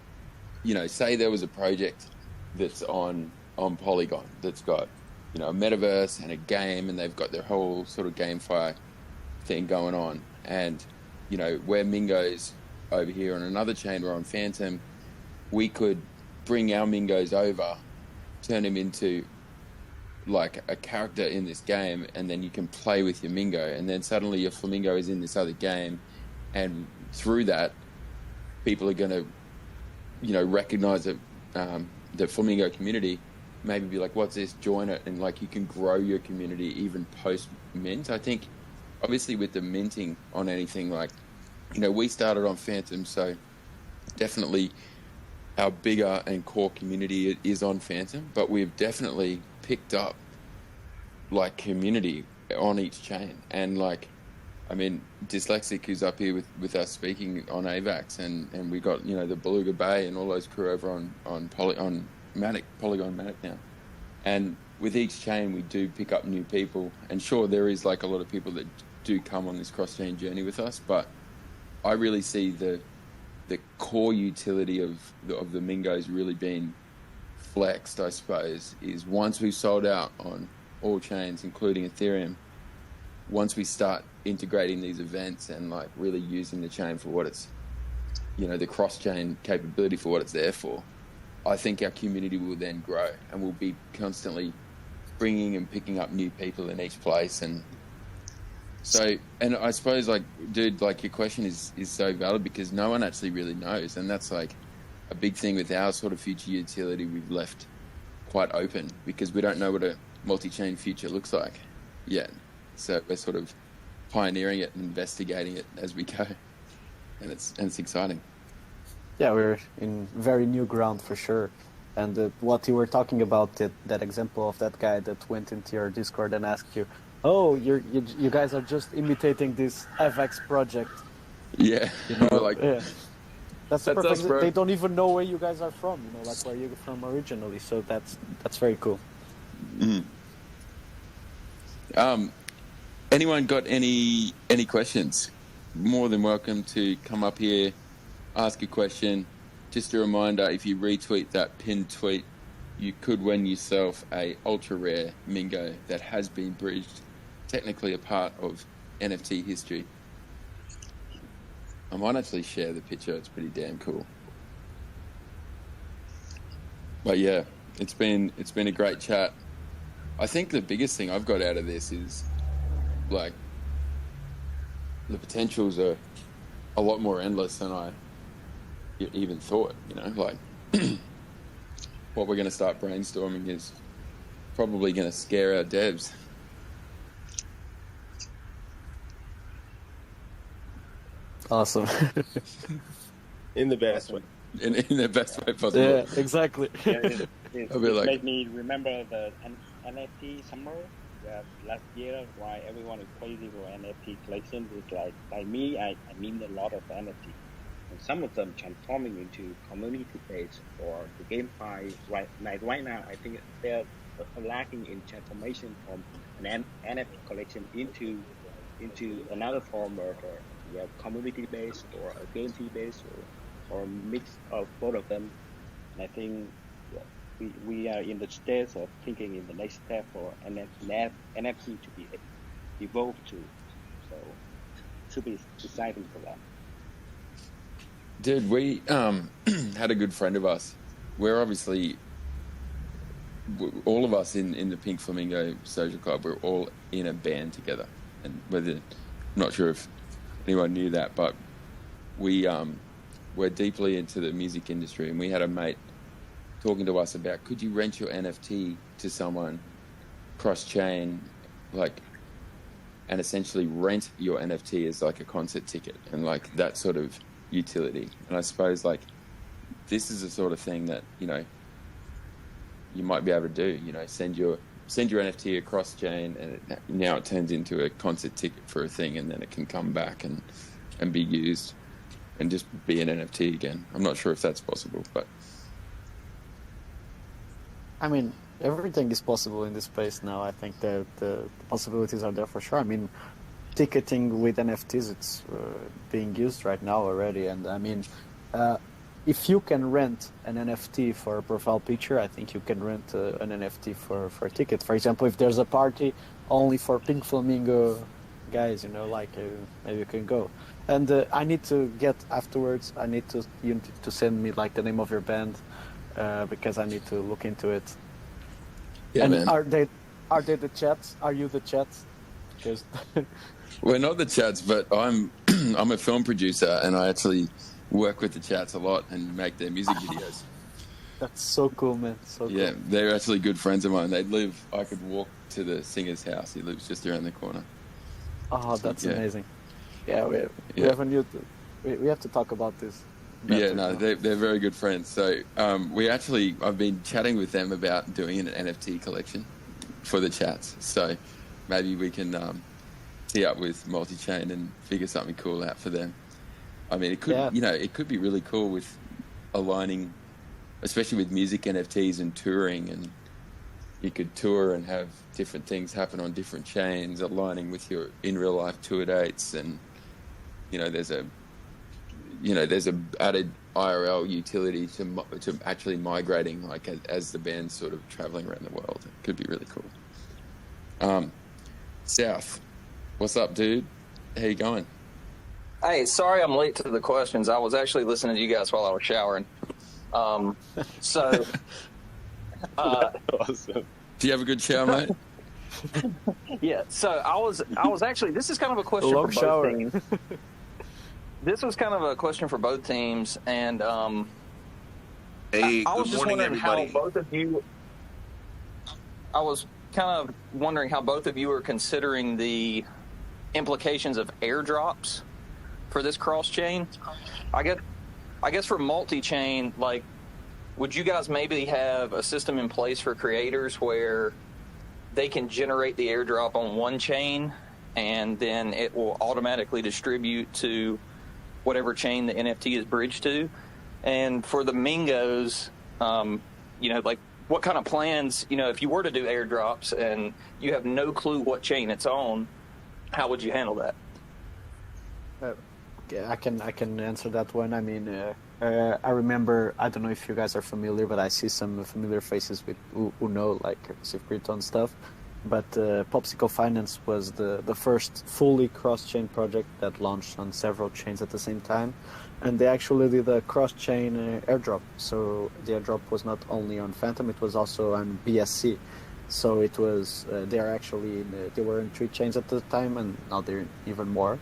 Speaker 2: you know, say there was a project that's on Polygon that's got, you know, a metaverse and a game, and they've got their whole sort of GameFi thing going on, and you know, we're Mingos over here on another chain, we're on Phantom, we could bring our Mingos over, turn them into like a character in this game, and then you can play with your Mingo, and then suddenly your Flamingo is in this other game, and through that people are going to, you know, recognize that the Flamingo community, maybe be like, what's this, join it, and like you can grow your community even post mint. I think obviously with the minting on anything, like, you know, we started on Phantom, so definitely our bigger and core community is on Phantom, but we've definitely picked up like community on each chain. And like, I mean, Dyslexic, who's up here with us speaking on AVAX, and we got, you know, the Beluga Bay and all those crew over on Polygon Matic now. And with each chain, we do pick up new people. And sure, there is like a lot of people that do come on this cross-chain journey with us, but I really see the core utility of the Mingos really being flexed, I suppose, is once we've sold out on all chains, including Ethereum, once we start integrating these events and like really using the chain for what it's, you know, the cross-chain capability for what it's there for, I think our community will then grow, and we'll be constantly bringing and picking up new people in each place. And so, and I suppose, like, dude, like your question is so valid, because no one actually really knows, and that's like a big thing with our sort of future utility. We've left quite open because we don't know what a multi-chain future looks like yet. So we're sort of pioneering it and investigating it as we go, and it's exciting.
Speaker 3: Yeah, we're in very new ground for sure. And what you were talking about, that example of that guy that went into your Discord and asked you, "Oh, you guys are just imitating this FX project."
Speaker 2: Yeah,
Speaker 3: you know,
Speaker 2: like,
Speaker 3: yeah. That's perfect.
Speaker 2: us, bro.
Speaker 3: They don't even know where you guys are from. You know, like where you're from originally. So that's very cool.
Speaker 2: Mm. Anyone got any questions? More than welcome to come up here, ask a question. Just a reminder, if you retweet that pinned tweet, you could win yourself a ultra rare Mingo that has been bridged, technically a part of NFT history. I might actually share the picture. It's pretty damn cool. But yeah, it's been a great chat. I think the biggest thing I've got out of this is like the potentials are a lot more endless than I even thought, you know, like what we're going to start brainstorming is probably going to scare our devs.
Speaker 3: Awesome.
Speaker 4: In the best way.
Speaker 2: In the best way possible.
Speaker 3: Yeah, exactly.
Speaker 5: It
Speaker 2: like,
Speaker 5: made me remember the NFT summer. Last year, why everyone is crazy for NFT collection. It's like me, I mean a lot of NFT. And some of them transforming into community-based or the GameFi. Right now, I think they're lacking in transformation from an NFT collection into another form of community-based or a game fee-based or a mix of both of them. And I think we are in the stage of thinking in the next step for NFT to be evolved to. So it should be exciting for that.
Speaker 2: Dude, we had a good friend of us. We're obviously, all of us in the Pink Flamingo Social Club, we're all in a band together. And I'm not sure if anyone knew that, but we're deeply into the music industry, and we had a mate talking to us about, could you rent your NFT to someone cross-chain, and essentially rent your NFT as like a concert ticket and like that sort of utility. And I suppose this is the sort of thing that, you might be able to do, send your NFT across chain, and now it turns into a concert ticket for a thing, and then it can come back and be used and just be an NFT again. I'm not sure if that's possible, but
Speaker 3: I mean, everything is possible in this space now. I think that the possibilities are there for sure. I mean, ticketing with NFTs, it's being used right now already. And I mean, if you can rent an NFT for a profile picture, I think you can rent an NFT for a ticket. For example, if there's a party only for Pink Flamingo guys, maybe you can go. And I need to get afterwards. You need to send me the name of your band. Because I need to look into it.
Speaker 2: Yeah,
Speaker 3: and
Speaker 2: man.
Speaker 3: Are they the chats? Are you the chats? Because
Speaker 2: we're not the chats, but I'm a film producer, and I actually work with the chats a lot and make their music videos.
Speaker 3: That's so cool, man. So cool.
Speaker 2: Yeah, they're actually good friends of mine. I could walk to the singer's house. He lives just around the corner.
Speaker 3: Oh, that's amazing. Yeah, we have to talk about this.
Speaker 2: Yeah, no, they're very good friends. So I've been chatting with them about doing an NFT collection for the chats. So maybe we can tee up with Multichain and figure something cool out for them. I mean, it could be really cool with aligning, especially with music NFTs and touring, and you could tour and have different things happen on different chains, aligning with your in real life tour dates, and there's a added IRL utility to actually migrating as the band's sort of traveling around the world. It could be really cool. South, what's up, dude? How you going?
Speaker 11: Hey, sorry I'm late to the questions. I was actually listening to you guys while I was showering.
Speaker 2: Awesome. Do you have a good shower, mate?
Speaker 11: Yeah. So I was actually. This is kind of a question for both teams. This was kind of a question for both teams, and
Speaker 12: hey,
Speaker 11: I was
Speaker 12: good
Speaker 11: just
Speaker 12: morning,
Speaker 11: wondering
Speaker 12: everybody.
Speaker 11: how both of you. I was kind of wondering how both of you are considering the implications of airdrops for this cross chain. I guess for multi-chain, would you guys maybe have a system in place for creators where they can generate the airdrop on one chain, and then it will automatically distribute to whatever chain the NFT is bridged to? And for the Mingos, what kind of plans, if you were to do airdrops and you have no clue what chain it's on, how would you handle that?
Speaker 3: I can answer that one. I mean, I remember, I don't know if you guys are familiar, but I see some familiar faces who know Steve Crypto stuff. But Popsicle Finance was the first fully cross-chain project that launched on several chains at the same time. And they actually did a cross-chain airdrop. So the airdrop was not only on Phantom, it was also on BSC. So it was, they were in 3 chains at the time, and now they're in even more.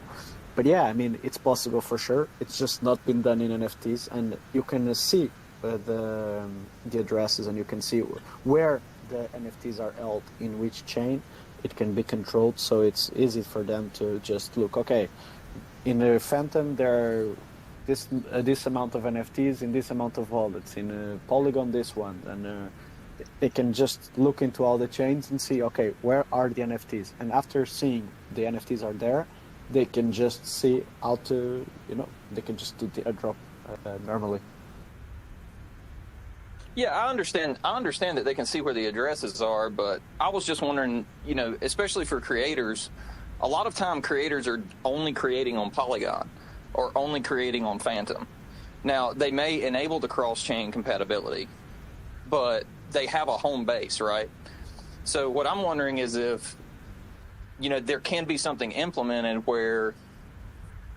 Speaker 3: But yeah, I mean, it's possible for sure. It's just not been done in NFTs. And you can see the addresses, and you can see where the NFTs are held in which chain. It can be controlled, so it's easy for them to just look. Okay, in the Phantom there are this amount of NFTs in this amount of wallets. In Polygon, this one, and they can just look into all the chains and see, okay, where are the NFTs? And after seeing the NFTs are there, they can just see how to, they can just do the airdrop normally.
Speaker 11: Yeah, I understand that they can see where the addresses are, but I was just wondering, especially for creators, a lot of time creators are only creating on Polygon or only creating on Phantom. Now, they may enable the cross-chain compatibility, but they have a home base, right? So what I'm wondering is if, there can be something implemented where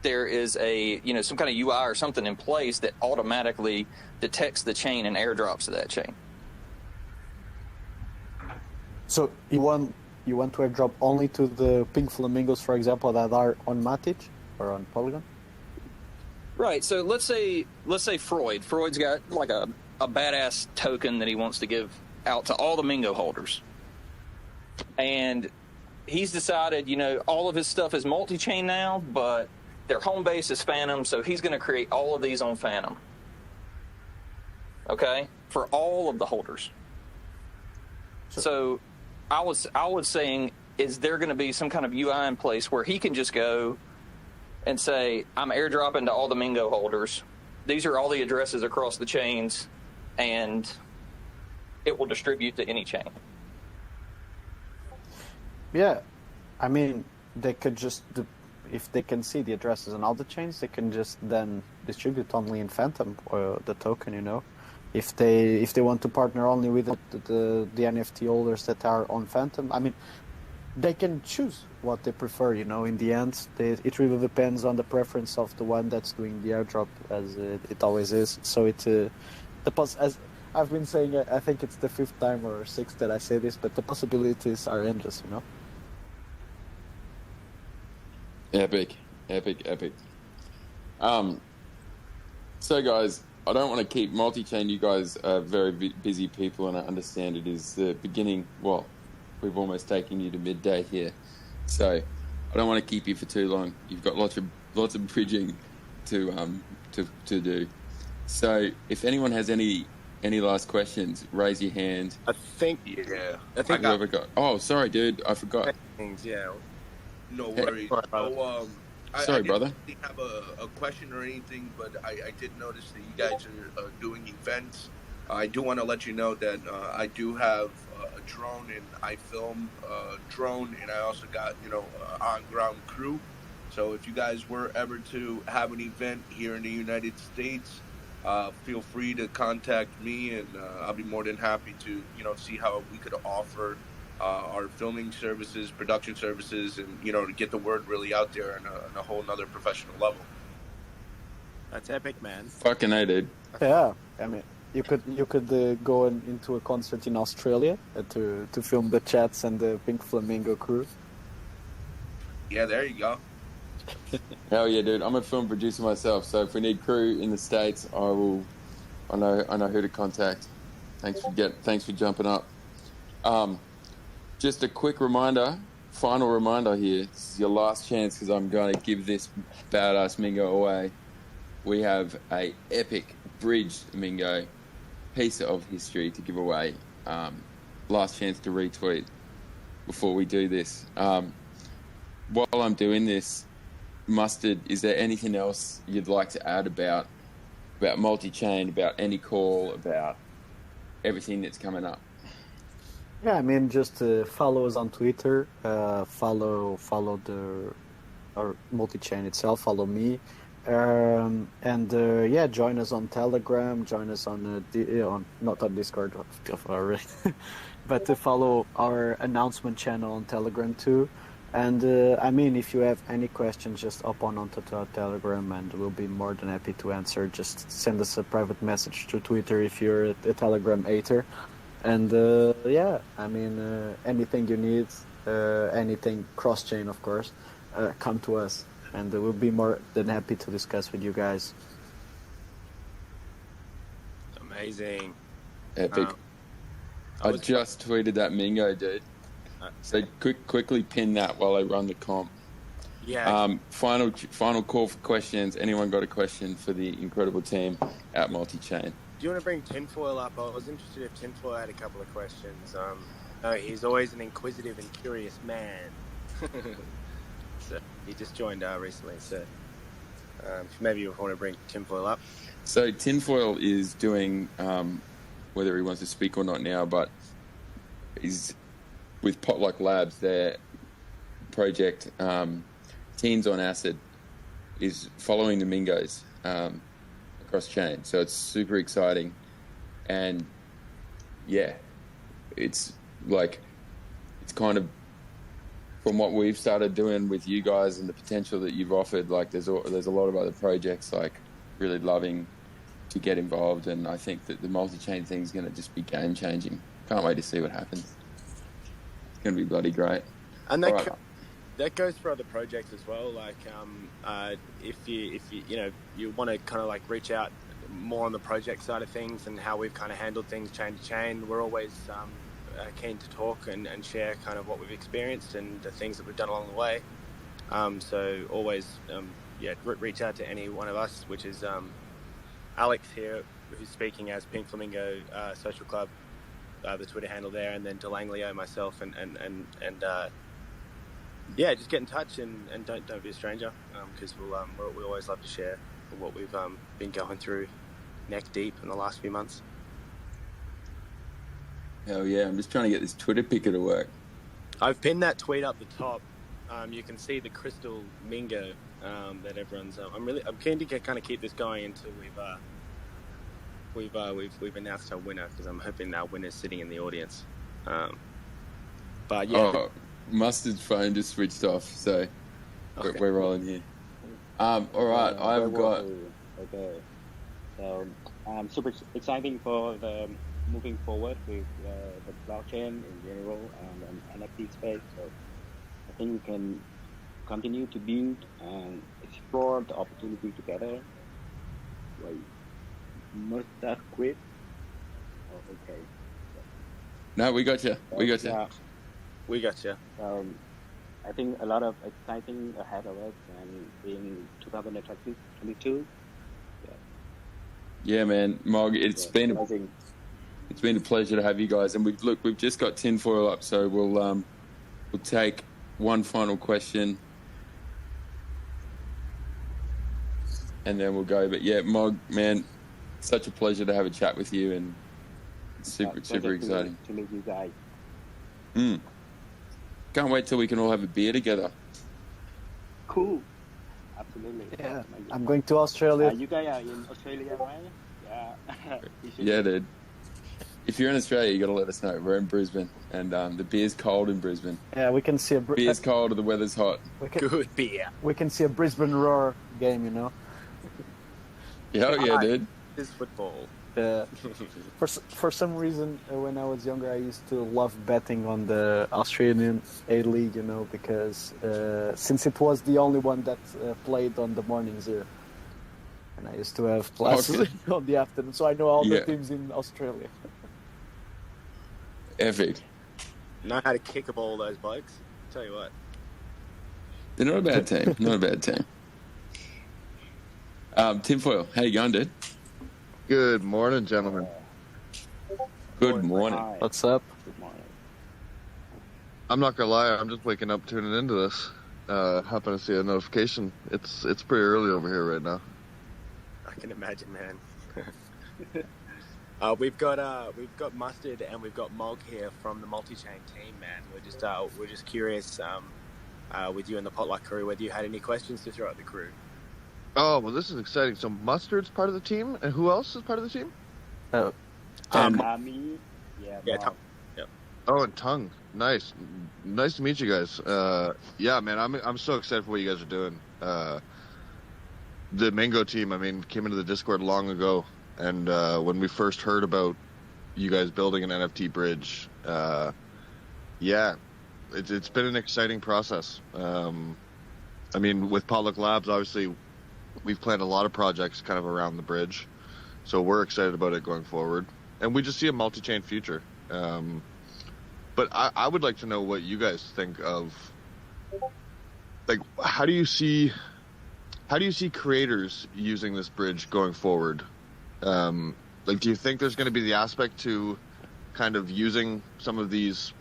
Speaker 11: there is a, some kind of UI or something in place that automatically detects the chain and airdrops to that chain.
Speaker 3: So you want to airdrop only to the pink flamingos, for example, that are on Matic or on Polygon?
Speaker 11: Right. So let's say Freud. Freud's got like a badass token that he wants to give out to all the Mingo holders. And he's decided, all of his stuff is multi-chain now, but their home base is Phantom, so he's going to create all of these on Phantom. Okay? For all of the holders. So I was saying, is there going to be some kind of UI in place where he can just go and say, I'm airdropping to all the Mingo holders. These are all the addresses across the chains, and it will distribute to any chain. Yeah.
Speaker 3: I mean, they could just, if they can see the addresses on all the chains, they can just then distribute only in Phantom or the token, If they want to partner only with the NFT holders that are on Phantom, I mean, they can choose what they prefer, in the end. It really depends on the preference of the one that's doing the airdrop, as it always is. So as I've been saying, I think it's the 5th time or 6th that I say this, but the possibilities are endless,
Speaker 2: Epic. So guys, I don't want to keep Multichain. You guys are very busy people, and I understand it is the beginning. Well, we've almost taken you to midday here, so I don't want to keep you for too long. You've got lots of bridging to do. So if anyone has any last questions, raise your hand.
Speaker 4: I think
Speaker 2: whoever got. Oh, sorry, dude, I forgot.
Speaker 4: Things, yeah.
Speaker 12: No worries. So,
Speaker 2: sorry,
Speaker 12: I
Speaker 2: brother.
Speaker 12: didn't have a question or anything, but I did notice that you guys are doing events. I do want to let you know that I do have a drone, and I film drone, and I also got on-ground crew. So if you guys were ever to have an event here in the United States, feel free to contact me, and I'll be more than happy to see how we could offer our filming services, production services, and to get the word really out there on a whole nother professional level.
Speaker 4: That's epic, man.
Speaker 2: Fucking A, dude.
Speaker 3: Yeah, I mean, you could go into a concert in Australia to film the chats and the Pink Flamingo crew.
Speaker 12: Yeah, there you go.
Speaker 2: Hell yeah, dude! I'm a film producer myself, so if we need crew in the States, I know who to contact. Thanks for jumping up. Just a quick final reminder here. This is your last chance, because I'm going to give this badass Mingo away. We have a epic bridged Mingo piece of history to give away. Last chance to retweet before we do this. While I'm doing this, Mustard, is there anything else you'd like to add about Multichain, about any call, about everything that's coming up?
Speaker 3: Yeah, I mean, just follow us on Twitter, follow our Multichain itself, follow me, and join us on Telegram, join us on not on Discord, already, but to follow our announcement channel on Telegram too. And I mean, if you have any questions, just hop onto our Telegram, and we'll be more than happy to answer. Just send us a private message through Twitter if you're a Telegram hater. And I mean, anything you need, anything cross-chain, of course, come to us, and we'll be more than happy to discuss with you guys.
Speaker 4: Amazing.
Speaker 2: Epic. I just tweeted that Mingo, dude. So quickly pin that while I run the comp.
Speaker 4: Yeah.
Speaker 2: Final call for questions. Anyone got a question for the incredible team at Multichain?
Speaker 4: Do you want to bring Tinfoil up? I was interested if Tinfoil had a couple of questions. He's always an inquisitive and curious man. So he just joined recently. So maybe you want to bring Tinfoil up.
Speaker 2: So Tinfoil is doing, whether he wants to speak or not now, but he's with Potluck Labs, their project, Teens on Acid, is following the Mingos across chain. So it's super exciting. And yeah, it's kind of from what we've started doing with you guys and the potential that you've offered, like there's a lot of other projects like really loving to get involved, and I think that the multi-chain thing is going to just be game changing. Can't wait to see what happens. It's going to be bloody great.
Speaker 4: And that goes for other projects as well. Like if you you want to kind of like reach out more on the project side of things and how we've kind of handled things chain to chain, we're always keen to talk and share kind of what we've experienced and the things that we've done along the way. So always reach out to any one of us, which is Alex here, who's speaking as Pink Flamingo Social Club, the Twitter handle there, and then DeLanglio, myself, and just get in touch and don't be a stranger, because we always love to share what we've been going through neck deep in the last few months.
Speaker 2: Hell yeah! I'm just trying to get this Twitter picker to work.
Speaker 4: I've pinned that tweet up the top. You can see the crystal Mingo that everyone's. I'm keen to kind of keep this going until we've announced our winner, because I'm hoping our winner's sitting in the audience. But yeah.
Speaker 2: Oh, Mustard's phone just switched off, so we're rolling here. All right, I've got.
Speaker 5: Okay, so super exciting for the moving forward with the blockchain in general and NFT space. So I think we can continue to build and explore the opportunity together. Wait, must that quit? Oh, okay.
Speaker 2: No, we got you. We got you.
Speaker 5: Yeah.
Speaker 4: We got you.
Speaker 5: I think a lot of exciting ahead of us, and in 2022.
Speaker 2: Yeah, man, Mog, it's been a pleasure to have you guys, and we've just got Tinfoil up, so we'll take one final question, and then we'll go. But yeah, Mog, man, such a pleasure to have a chat with you, and super exciting
Speaker 5: to meet you guys.
Speaker 2: Can't wait till we can all have a beer together.
Speaker 5: Cool. Absolutely.
Speaker 3: Yeah. I'm going to Australia.
Speaker 5: You guys are in Australia, right? Yeah.
Speaker 2: Yeah, dude. If you're in Australia, you got to let us know. We're in Brisbane, and the beer's cold in Brisbane.
Speaker 3: Yeah, we can see
Speaker 2: beer's cold, or the weather's hot.
Speaker 4: Good beer.
Speaker 3: We can see a Brisbane Roar game, you know.
Speaker 2: Yeah, dude.
Speaker 4: This football.
Speaker 3: For some reason, when I was younger, I used to love betting on the Australian A-League, you know, because since it was the only one that played on the mornings here, and I used to have classes on the afternoon, so I know all the teams in Australia.
Speaker 2: Epic.
Speaker 4: Know how to kick a ball, those blokes. Tell you what.
Speaker 2: They're not a bad team. Not a bad team. Tinfoil, how you going, dude?
Speaker 13: Good morning, gentlemen.
Speaker 2: Good morning.
Speaker 3: What's up?
Speaker 5: Good morning.
Speaker 13: I'm not gonna lie, I'm just waking up tuning into this. Happen to see a notification. It's pretty early over here right now.
Speaker 4: I can imagine, man. We've got Mustard and we've got Mog here from the Multichain team, man. We're just curious with you and the Potluck crew whether you had any questions to throw at the crew.
Speaker 13: Oh, well, this is exciting. So Mustard's part of the team, and who else is part of the team?
Speaker 5: Me.
Speaker 4: Yeah, Tongue. Yep.
Speaker 13: Oh, and Tongue. Nice to meet you guys. Yeah, man, I'm so excited for what you guys are doing. The Mingo team, I mean, came into the Discord long ago, and when we first heard about you guys building an NFT bridge, it's been an exciting process. I mean, with Potluck Labs, obviously, we've planned a lot of projects kind of around the bridge, So we're excited about it going forward, and we just see a multi-chain future. But I would like to know what you guys think of, like, how do you see creators using this bridge going forward? Like, do you think there's going to be the aspect to kind of using some of these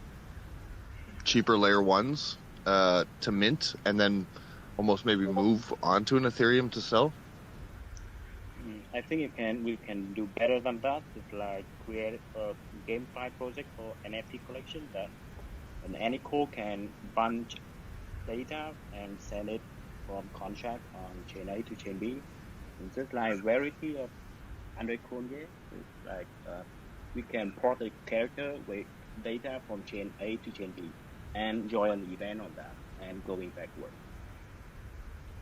Speaker 13: cheaper layer ones to mint and then almost maybe move onto an Ethereum to sell?
Speaker 5: I think we can do better than that. It's like create a GameFi project for NFT collection that any core can bunch data and send it from contract on chain A to chain B. It's just like variety of 100 coin game. It's like we can port a character with data from chain A to chain B and join an event on that and going backward.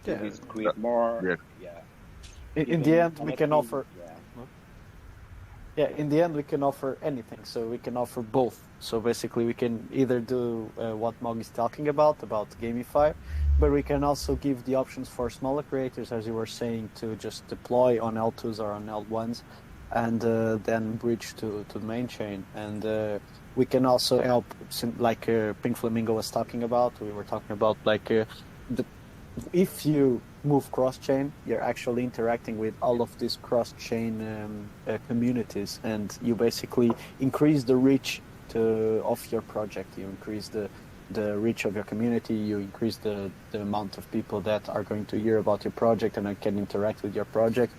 Speaker 5: So
Speaker 3: Yeah.
Speaker 5: it's create more. Yeah.
Speaker 3: In the end, we can
Speaker 5: NFT,
Speaker 3: offer.
Speaker 5: Yeah.
Speaker 3: Yeah, in the end, we can offer anything. So we can offer both. So basically, we can either do what Mog is talking about gamify, but we can also give the options for smaller creators, as you were saying, to just deploy on L2s or on L1s, and then bridge to the main chain. And we can also help, like Pink Flamingo was talking about. We were talking about like if you move cross-chain, you're actually interacting with all of these cross-chain communities, and you basically increase the reach of your project. You increase the reach of your community. You increase the amount of people that are going to hear about your project and can interact with your project.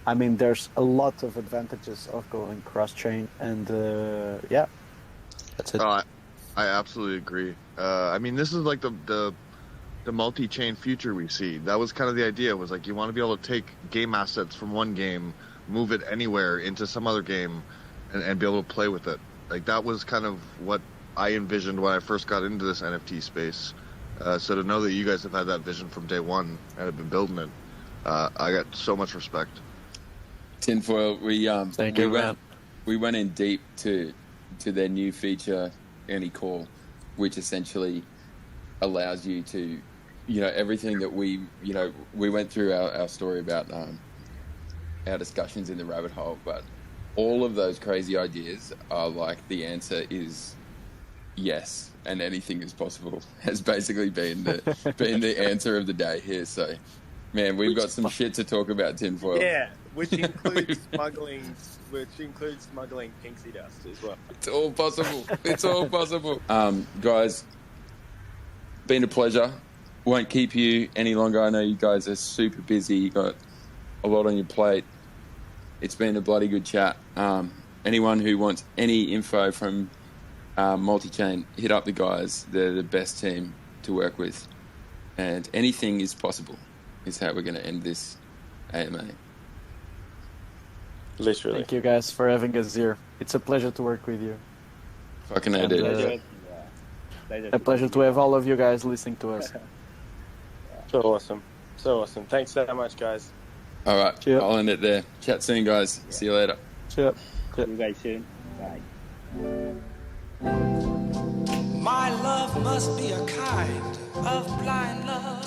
Speaker 3: I mean, there's a lot of advantages of going cross-chain, and yeah, that's it.
Speaker 13: I absolutely agree. I mean, this is like the multi-chain future we see. That was kind of the idea, was like you want to be able to take game assets from one game, move it anywhere into some other game, and be able to play with it. Like, that was kind of what I envisioned when I first got into this NFT space. So to know that you guys have had that vision from day one and have been building it, I got so much respect.
Speaker 2: Tinfoil,
Speaker 3: Thank you, man.
Speaker 2: we went in deep to their new feature, AnyCall, which essentially allows you to, everything that we went through our story about our discussions in the rabbit hole, but all of those crazy ideas are like, the answer is yes, and anything is possible has basically been the answer of the day here. So, man, we've got some shit to talk about, Tinfoil.
Speaker 4: Yeah, which includes smuggling Pinksy dust as well.
Speaker 2: It's all possible. It's all possible. Guys, been a pleasure. Won't keep you any longer. I know you guys are super busy. You got a lot on your plate. It's been a bloody good chat. Anyone who wants any info from Multichain, hit up the guys. They're the best team to work with. And anything is possible is how we're going to end this AMA.
Speaker 4: Literally.
Speaker 3: Thank you guys for having us here. It's a pleasure to work with you.
Speaker 2: Fucking A, dude.
Speaker 3: A pleasure to have all of you guys listening to us.
Speaker 4: So awesome. So awesome. Thanks so much, guys.
Speaker 2: All right.
Speaker 3: Cheers.
Speaker 2: I'll end it there. Chat soon, guys. See you later.
Speaker 3: Cheers.
Speaker 5: See you guys soon. Bye.
Speaker 1: My love must be a kind of blind love.